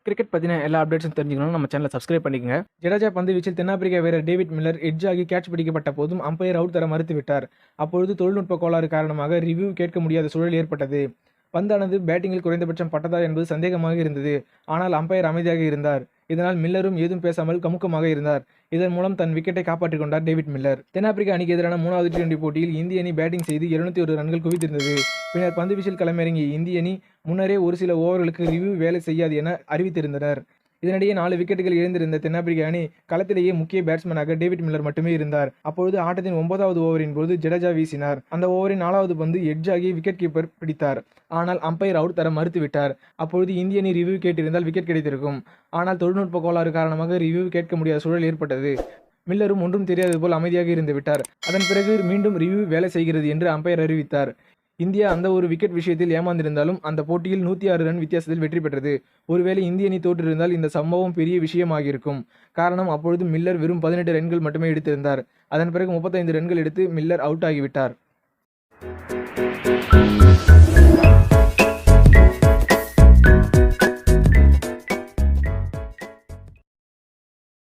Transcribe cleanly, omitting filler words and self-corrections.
Cricket பற்றின எல்லா அப்டேட்ஸும் தெரிஞ்சுக்கணும் நம்ம சேனலை சப்ஸ்கிரைப் பண்ணிக்கங்க. ஜடேஜா பந்து வீச்சில் தென்னாப்பிரிக்கா வீரர் டேவிட் மில்லர் எட்ஜ் ஆகி கேட்ச் பிடிக்கப்பட்ட போதும் அம்பையர் அவுட் தர மறுத்துவிட்டார். அப்பொழுது தொழில்நுட்ப கோளாறு காரணமாக ரிவ்யூ கேட்க முடியாத சூழல் ஏற்பட்டது. பந்தானது பேட்டிங்கில் குறைந்தபட்சம் பட்டதா என்பது சந்தேகமாக இருந்தது. ஆனால் அம்பையர் அமைதியாக இருந்தார். இதனால் மில்லரும் ஏதும் பேசாமல் கமுக்கமாக இருந்தார். இதன் மூலம் தன் விக்கெட்டை காப்பாற்றிக் கொண்டார் டேவிட் மில்லர். தென்னாப்பிரிக்கா அணிக்கு எதிரான 3வது T20 போட்டியில் இந்திய அணி பேட்டிங் செய்து 201 ரன்கள் குவித்திருந்தது. பின்னர் பந்துவீச்சில் களமிறங்கிய இந்திய அணி முன்னரே ஒரு சில ஓவர்களுக்கு ரிவ்யூ வேலை செய்யாது என அறிவித்திருந்தனர். இதனிடையே 4 விக்கெட்டுகள் இழந்திருந்த தென்னாப்பிரிக்க அணி களத்திலேயே முக்கிய பேட்ஸ்மேனாக டேவிட் மில்லர் மட்டுமே இருந்தார். அப்பொழுது ஆட்டத்தின் 9வது ஓவரின் போது ஜடேஜா வீசினார். அந்த ஓவரின் 4வது பந்து எட்ஜ் ஆகி விக்கெட் கீப்பர் பிடித்தார். ஆனால் அம்பையர் அவுட் தர மறுத்துவிட்டார். அப்பொழுது இந்திய அணி ரிவ்யூ கேட்டிருந்தால் விக்கெட் கிடைத்திருக்கும். ஆனால் தொழில்நுட்ப கோளாறு காரணமாக ரிவ்யூ கேட்க முடியாத சூழல் ஏற்பட்டது. மில்லரும் ஒன்றும் தெரியாது போல் அமைதியாக இருந்து விட்டார். அதன் பிறகு மீண்டும் ரிவ்யூ வேலை செய்கிறது என்று அம்பையர் அறிவித்தார். இந்தியா அந்த ஒரு விக்கெட் விஷயத்தில் ஏமாந்திருந்தாலும் அந்த போட்டியில் 106 ரன் வித்தியாசத்தில் வெற்றி பெற்றது. ஒருவேளை இந்திய அணி தோற்றிருந்தால் இந்த சம்பவம் பெரிய விஷயமாகியிருக்கும். காரணம், அப்பொழுது மில்லர் வெறும் 18 ரன்கள் மட்டுமே எடுத்திருந்தார். அதன் பிறகு 35 ரன்கள் எடுத்து மில்லர் அவுட் ஆகிவிட்டார்.